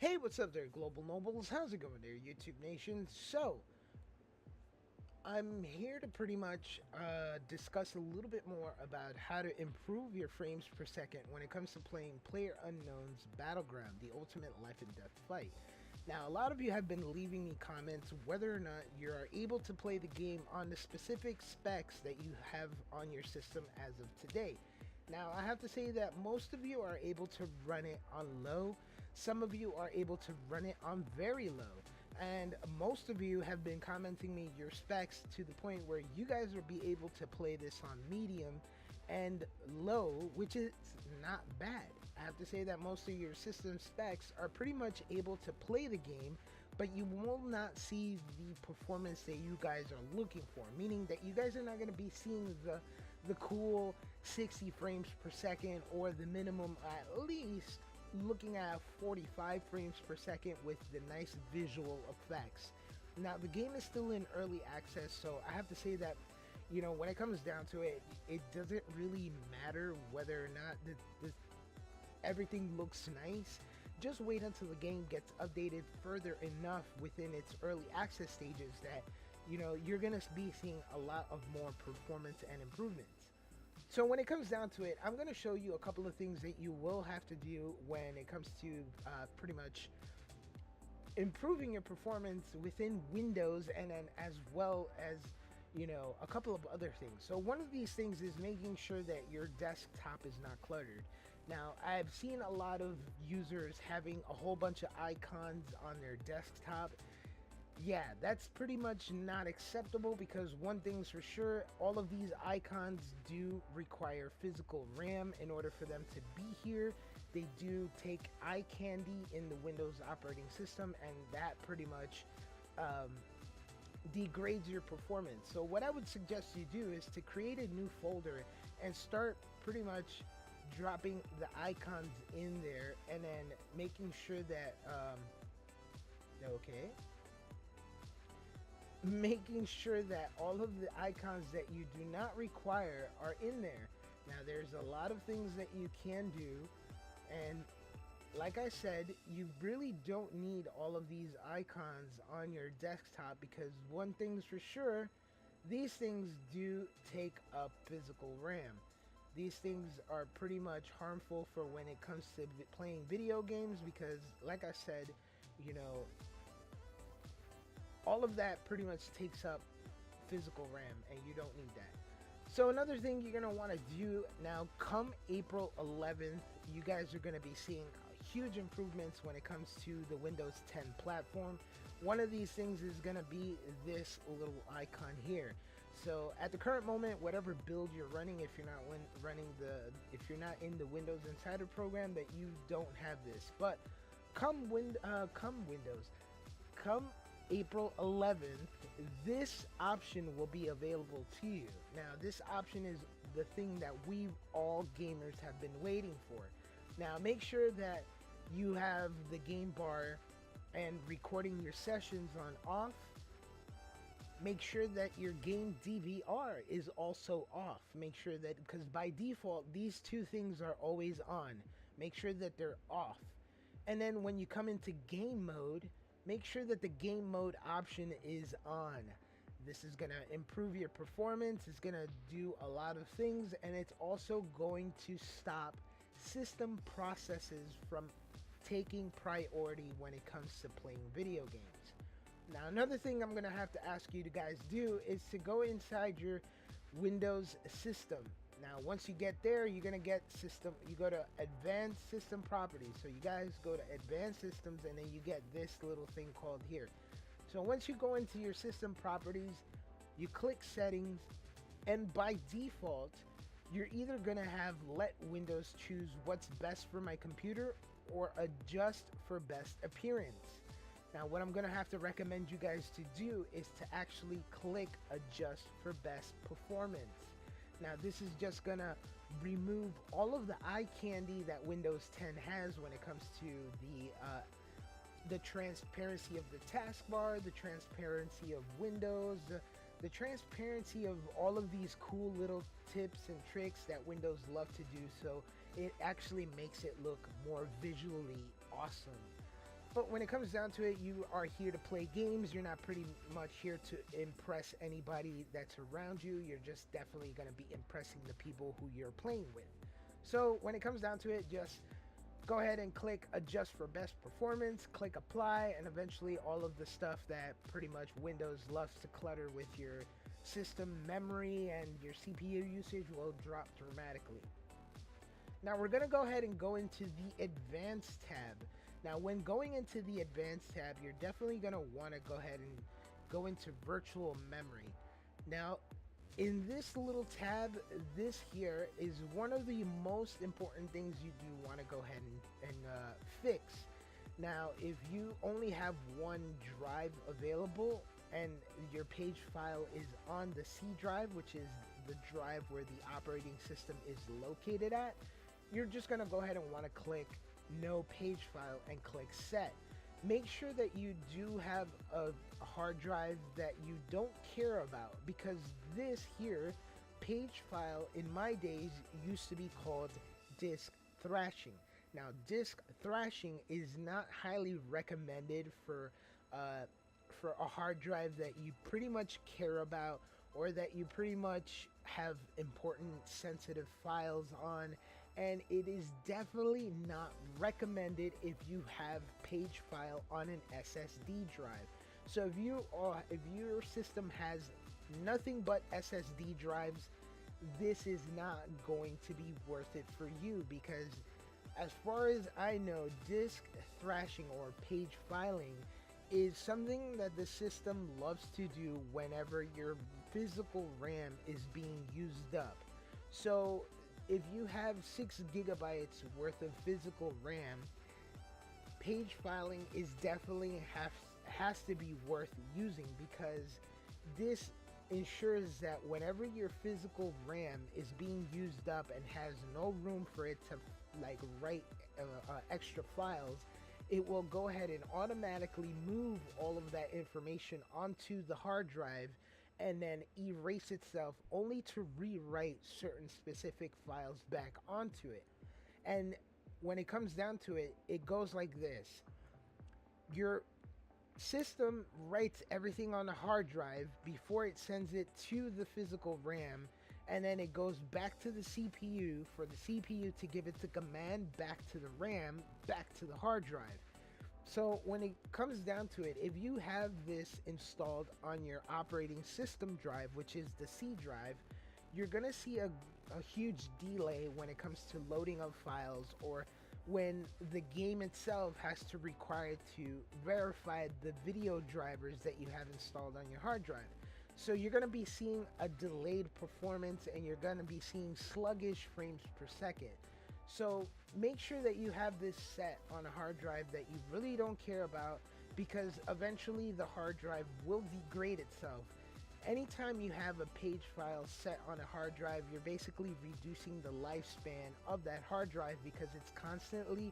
Hey, what's up there, Global Nobles? How's it going there, YouTube Nation? So, I'm here to pretty much discuss a little bit more about how to improve your frames per second when it comes to playing PlayerUnknown's Battleground, the ultimate life and death fight. Now, a lot of you have been leaving me comments whether or not you are able to play the game on the specific specs that you have on your system as of today. Now, I have to say that most of you are able to run it on low. Some of you are able to run it on very low. And most of you have been commenting me your specs to the point where you guys will be able to play this on medium and low, which is not bad. I have to say that most of your system specs are pretty much able to play the game, but you will not see the performance that you guys are looking for, meaning that you guys are not going to be seeing the cool 60 frames per second, or the minimum at least looking at 45 frames per second with the nice visual effects. Now, the game is still in early access, so I have to say that, you know, when it comes down to it, it doesn't really matter whether or not everything looks nice. Just wait until the game gets updated further enough within its early access stages that, you know, you're gonna be seeing a lot of more performance and improvements. So when it comes down to it, I'm going to show you a couple of things that you will have to do when it comes to pretty much improving your performance within Windows, and then as well as, you know, a couple of other things. So one of these things is making sure that your desktop is not cluttered. Now, I've seen a lot of users having a whole bunch of icons on their desktop. Yeah, that's pretty much not acceptable, because one thing's for sure, all of these icons do require physical RAM in order for them to be here. They do take eye candy in the Windows operating system, and that pretty much degrades your performance. So what I would suggest you do is to create a new folder and start pretty much dropping the icons in there, and then making sure that making sure that all of the icons that you do not require are in there. Now, there's a lot of things that you can do, and like I said, you really don't need all of these icons on your desktop, because one thing's for sure, these things do take up physical RAM. These things are pretty much harmful for when it comes to playing video games, because like I said, you know, all of that pretty much takes up physical RAM, and you don't need that. So another thing you're going to want to do now, come April 11th, you guys are going to be seeing huge improvements when it comes to the Windows 10 platform. One of these things is going to be this little icon here. So at the current moment, whatever build you're running, if you're not in the Windows Insider program, that you don't have this. But come April 11th, this option will be available to you. Now, this option is the thing that we all gamers have been waiting for. Now, make sure that you have the game bar and recording your sessions on off. Make sure that your game DVR is also off. Make sure that, because by default, these two things are always on. Make sure that they're off. And then when you come into game mode, make sure that the game mode option is on. This is going to improve your performance. It's going to do a lot of things, and it's also going to stop system processes from taking priority when it comes to playing video games. Now, another thing I'm going to have to ask you to guys do is to go inside your Windows system. Now, once you get there, you're going to get system, you go to advanced system properties. So you guys go to advanced systems, and then you get this little thing called here. So once you go into your system properties, you click settings, and by default, you're either going to have let Windows choose what's best for my computer, or adjust for best appearance. Now, what I'm going to have to recommend you guys to do is to actually click adjust for best performance. Now, this is just gonna remove all of the eye candy that Windows 10 has when it comes to the transparency of the taskbar, the transparency of Windows, the transparency of all of these cool little tips and tricks that Windows love to do. So it actually makes it look more visually awesome. But when it comes down to it, you are here to play games. You're not pretty much here to impress anybody that's around you. You're just definitely going to be impressing the people who you're playing with. So when it comes down to it, just go ahead and click adjust for best performance, click apply, and eventually all of the stuff that pretty much Windows loves to clutter with your system memory and your CPU usage will drop dramatically. Now we're going to go ahead and go into the advanced tab. Now when going into the advanced tab, you're definitely going to want to go ahead and go into virtual memory. Now in this little tab, this here is one of the most important things you do want to go ahead and fix. Now if you only have one drive available and your page file is on the C drive, which is the drive where the operating system is located at, you're just going to go ahead and want to click no page file and click set. Make sure that you do have a hard drive that you don't care about, because this here page file in my days used to be called disk thrashing. Now disk thrashing is not highly recommended for a hard drive that you pretty much care about, or that you pretty much have important sensitive files on, and it is definitely not recommended if you have page file on an SSD drive. So if your system has nothing but SSD drives, this is not going to be worth it for you, because as far as I know, disk thrashing or page filing is something that the system loves to do whenever your physical RAM is being used up. So if you have 6 gigabytes worth of physical RAM, page filing is definitely has to be worth using, because this ensures that whenever your physical RAM is being used up and has no room for it to like write extra files, it will go ahead and automatically move all of that information onto the hard drive and then erase itself, only to rewrite certain specific files back onto it. And when it comes down to it, it goes like this. Your system writes everything on the hard drive before it sends it to the physical RAM, and then it goes back to the CPU for the CPU to give it the command back to the RAM, back to the hard drive. So when it comes down to it, if you have this installed on your operating system drive, which is the C drive, you're going to see a huge delay when it comes to loading up files, or when the game itself has to require to verify the video drivers that you have installed on your hard drive. So you're going to be seeing a delayed performance, and you're going to be seeing sluggish frames per second. So make sure that you have this set on a hard drive that you really don't care about, because eventually the hard drive will degrade itself. Anytime you have a page file set on a hard drive, you're basically reducing the lifespan of that hard drive, because it's constantly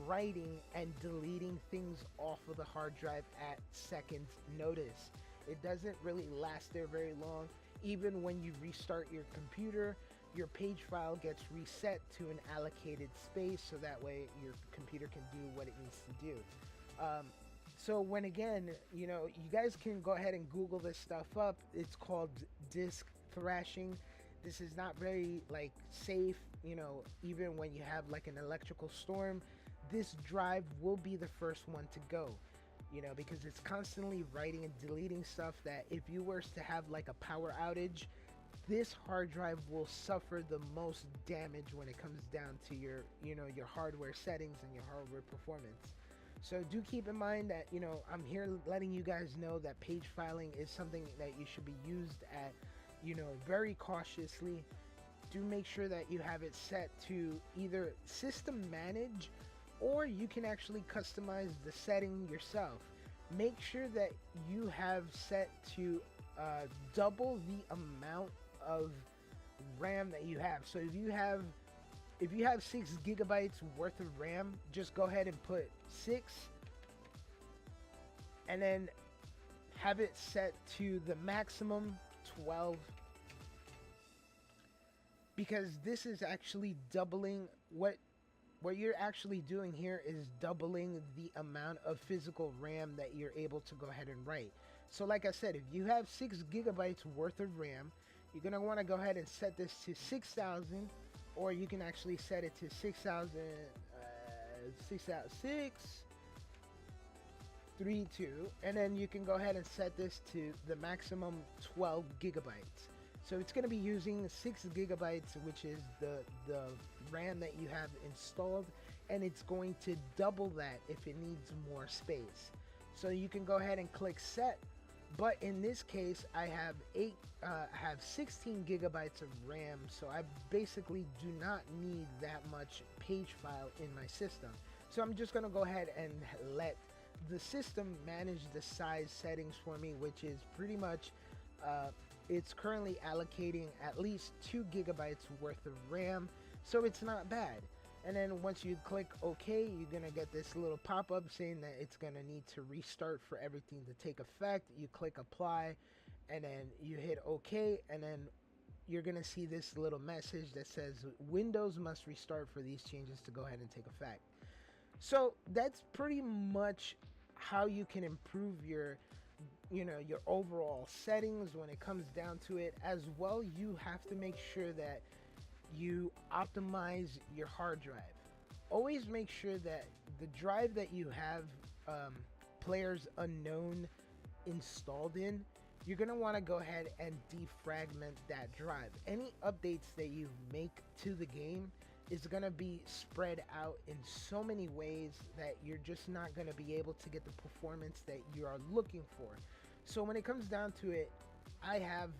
writing and deleting things off of the hard drive at seconds notice. It doesn't really last there very long. Even when you restart your computer, your page file gets reset to an allocated space, so that way your computer can do what it needs to do. So when again, you know, you guys can go ahead and Google this stuff up. It's called disk thrashing. This is not very like safe, you know, even when you have like an electrical storm, this drive will be the first one to go, you know, because it's constantly writing and deleting stuff that if you were to have like a power outage, this hard drive will suffer the most damage when it comes down to your, you know, your hardware settings and your hardware performance. So do keep in mind that, you know, I'm here letting you guys know that page filing is something that you should be used at, you know, very cautiously. Do make sure that you have it set to either system manage, or you can actually customize the setting yourself. Make sure that you have set to double the amount of RAM that you have. So if you have 6 gigabytes worth of RAM, just go ahead and put 6 and then have it set to the maximum 12, because this is actually doubling what what you're actually doing here is doubling the amount of physical RAM that you're able to go ahead and write. So like I said, if you have 6 gigabytes worth of RAM, you're going to want to go ahead and set this to 6,000, or you can actually set it to 6,000, 6,632, and then you can go ahead and set this to the maximum 12 gigabytes. So it's going to be using 6 gigabytes, which is the RAM that you have installed, and it's going to double that if it needs more space. So you can go ahead and click set, but in this case I have 16 gigabytes of RAM, so I basically do not need that much page file in my system. So I'm just going to go ahead and let the system manage the size settings for me, which is pretty much it's currently allocating at least 2 gigabytes worth of RAM, so it's not bad. And then once you click OK, you're gonna get this little pop-up saying that it's gonna need to restart for everything to take effect. You click apply, and then you hit OK, and then you're gonna see this little message that says Windows must restart for these changes to go ahead and take effect. So that's pretty much how you can improve your your overall settings when it comes down to it. As well, you have to make sure that you optimize your hard drive. Always make sure that the drive that you have PlayerUnknown installed in, you're going to want to go ahead and defragment that drive. Any updates that you make to the game is going to be spread out in so many ways that you're just not going to be able to get the performance that you are looking for. So when it comes down to it, I have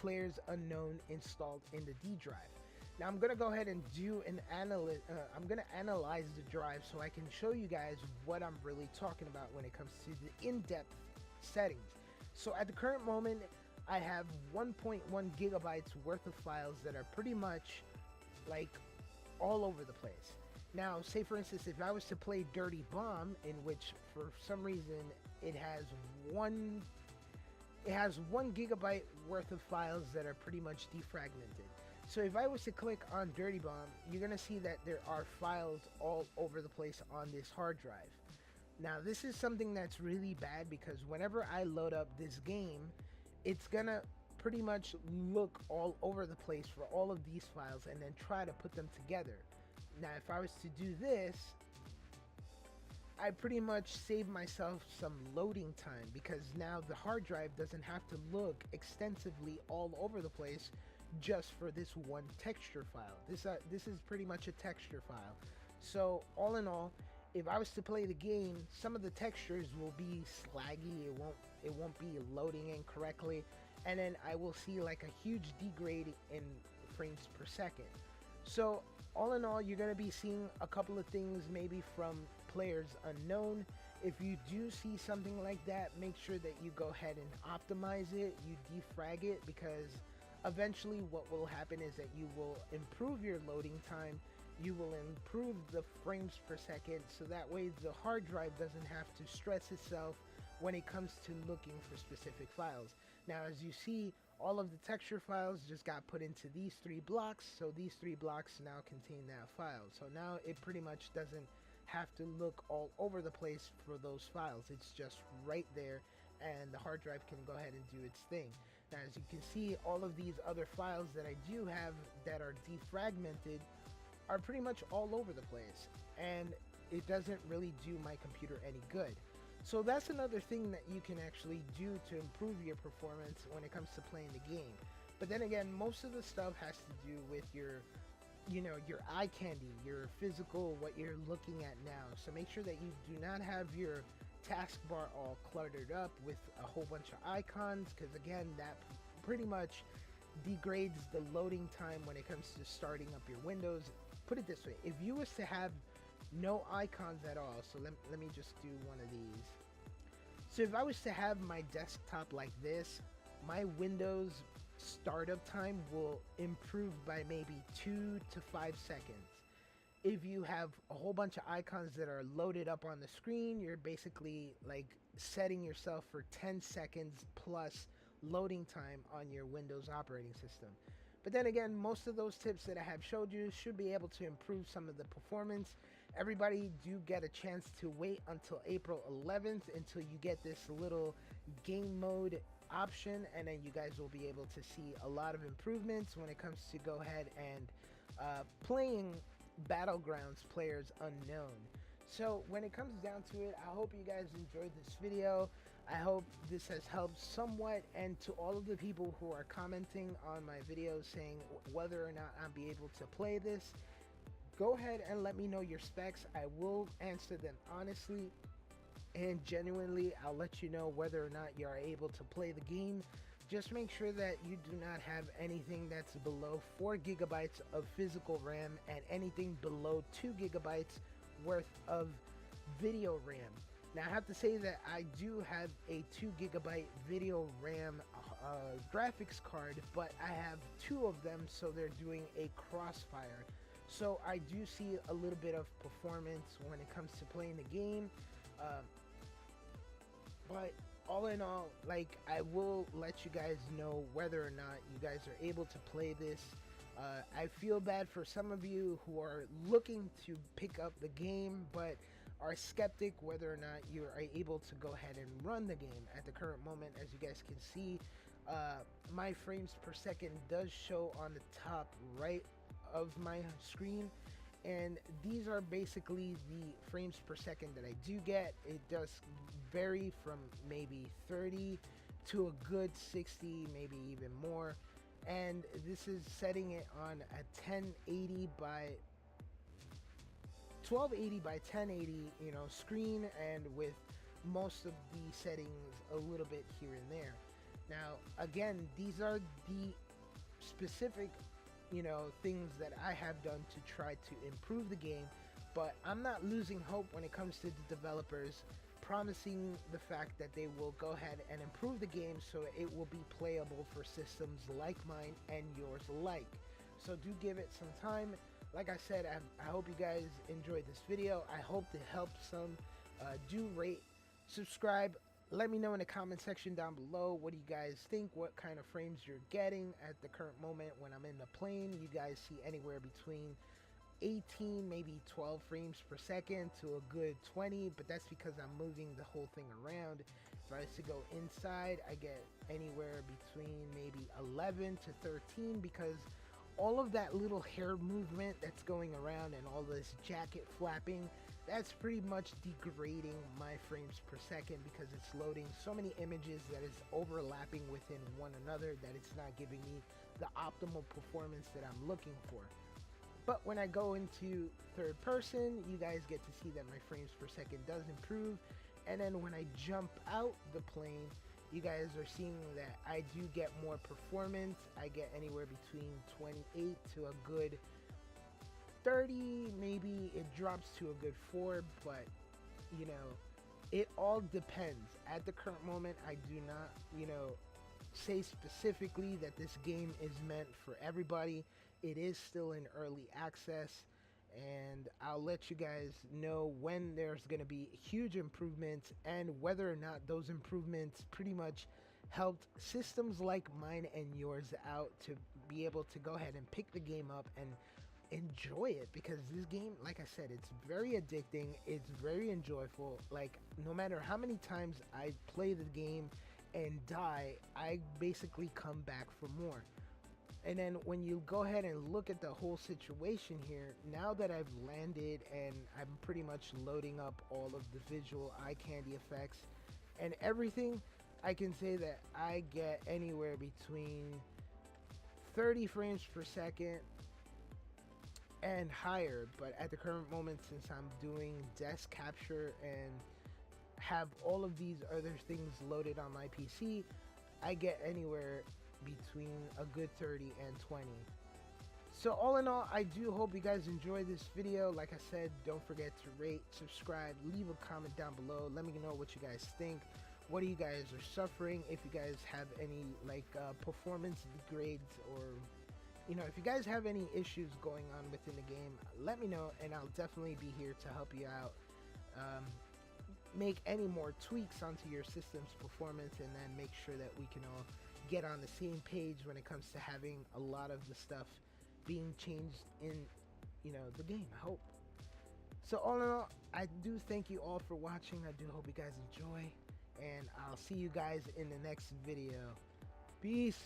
PlayerUnknown installed in the D drive. Now I'm going to go ahead and do an I'm going to analyze the drive so I can show you guys what I'm really talking about when it comes to the in-depth settings. So at the current moment, I have 1.1 gigabytes worth of files that are pretty much like all over the place. Now, say for instance, if I was to play Dirty Bomb, in which for some reason it has one gigabyte worth of files that are pretty much defragmented. So if I was to click on Dirty Bomb, you're gonna see that there are files all over the place on this hard drive. Now this is something that's really bad, because whenever I load up this game, it's gonna pretty much look all over the place for all of these files and then try to put them together. Now if I was to do this, I pretty much save myself some loading time, because now the hard drive doesn't have to look extensively all over the place just for this one texture file. This is pretty much a texture file. So all in all, if I was to play the game, some of the textures will be slaggy, it won't be loading in correctly, and then I will see like a huge degrade in frames per second. So all in all, you're going to be seeing a couple of things maybe from PlayerUnknown. If you do see something like that, make sure that you go ahead and optimize it, you defrag it, because eventually what will happen is that you will improve your loading time, you will improve the frames per second, so that way the hard drive doesn't have to stress itself when it comes to looking for specific files. Now as you see, all of the texture files just got put into these 3 blocks, so these 3 blocks now contain that file. So now it pretty much doesn't have to look all over the place for those files. It's just right there, and the hard drive can go ahead and do its thing. Now as you can see, all of these other files that I do have that are defragmented are pretty much all over the place, and it doesn't really do my computer any good. So that's another thing that you can actually do to improve your performance when it comes to playing the game. But then again, most of the stuff has to do with your your eye candy, your physical, what you're looking at now. So make sure that you do not have your taskbar all cluttered up with a whole bunch of icons, because again, that pretty much degrades the loading time when it comes to starting up your Windows. Put it this way, if you was to have no icons at all, so let me just do one of these. So if I was to have my desktop like this, my Windows startup time will improve by maybe 2 to 5 seconds. If you have a whole bunch of icons that are loaded up on the screen, you're basically like setting yourself for 10 seconds plus loading time on your Windows operating system. But then again, most of those tips that I have showed you should be able to improve some of the performance. Everybody do get a chance to wait until April 11th until you get this little game mode option, and then you guys will be able to see a lot of improvements when it comes to go ahead and playing BattleGrounds Players Unknown. So when it comes down to it, I hope you guys enjoyed this video. I hope this has helped somewhat, and to all of the people who are commenting on my videos saying whether or not I'll be able to play this, go ahead and let me know your specs. I will answer them honestly and genuinely. I'll let you know whether or not you are able to play the game. Just make sure that you do not have anything that's below 4 gigabytes of physical RAM and anything below 2 gigabytes worth of video RAM. Now I have to say that I do have a 2 gigabyte video RAM graphics card, but I have 2 of them, so they're doing a crossfire. So I do see a little bit of performance when it comes to playing the game. But all in all, like, I will let you guys know whether or not you guys are able to play this. I feel bad for some of you who are looking to pick up the game but are skeptic whether or not you are able to go ahead and run the game. At the current moment, as you guys can see, my frames per second does show on the top right of my screen, and these are basically the frames per second that I do get. It does vary from maybe 30 to a good 60, maybe even more, and this is setting it on a 1080 by 1280 by 1080, you know, screen, and with most of the settings a little bit here and there. Now again, these are the specific, you know, things that I have done to try to improve the game, but I'm not losing hope when it comes to the developers promising the fact that they will go ahead and improve the game so it will be playable for systems like mine and yours alike. So do give it some time. Like I said, I hope you guys enjoyed this video. I hope it helped some. Do rate, subscribe. Let me know in the comment section down below, what do you guys think, what kind of frames you're getting at the current moment when I'm in the plane. You guys see anywhere between 18, maybe 12 frames per second to a good 20, but that's because I'm moving the whole thing around. If I was to go inside, I get anywhere between maybe 11 to 13, because all of that little hair movement that's going around and all this jacket flapping, that's pretty much degrading my frames per second, because it's loading so many images that is overlapping within one another that it's not giving me the optimal performance that I'm looking for. But when I go into third person, you guys get to see that my frames per second does improve. And then when I jump out the plane, you guys are seeing that I do get more performance. I get anywhere between 28 to a good 30, maybe it drops to a good 4, but you know, it all depends. At the current moment, I do not, you know, say specifically that this game is meant for everybody. It is still in early access, and I'll let you guys know when there's going to be huge improvements and whether or not those improvements pretty much helped systems like mine and yours out to be able to go ahead and pick the game up and enjoy it. Because this game, like I said, it's very addicting, it's very enjoyable. Like, no matter how many times I play the game and die, I basically come back for more. And then when you go ahead and look at the whole situation here, now that I've landed and I'm pretty much loading up all of the visual eye candy effects and everything, I can say that I get anywhere between 30 frames per second and higher. But at the current moment, since I'm doing desk capture and have all of these other things loaded on my PC, I get anywhere between a good 30 and 20. So all in all, I do hope you guys enjoyed this video. Like I said, don't forget to rate, subscribe, leave a comment down below. Let me know what you guys think. What do you guys are suffering? If you guys have any like performance degrades, or you know, if you guys have any issues going on within the game, let me know and I'll definitely be here to help you out. Make any more tweaks onto your system's performance, and then make sure that we can all get on the same page when it comes to having a lot of the stuff being changed in, the game. I hope. So all in all, I do thank you all for watching. I do hope you guys enjoy, and I'll see you guys in the next video. Peace.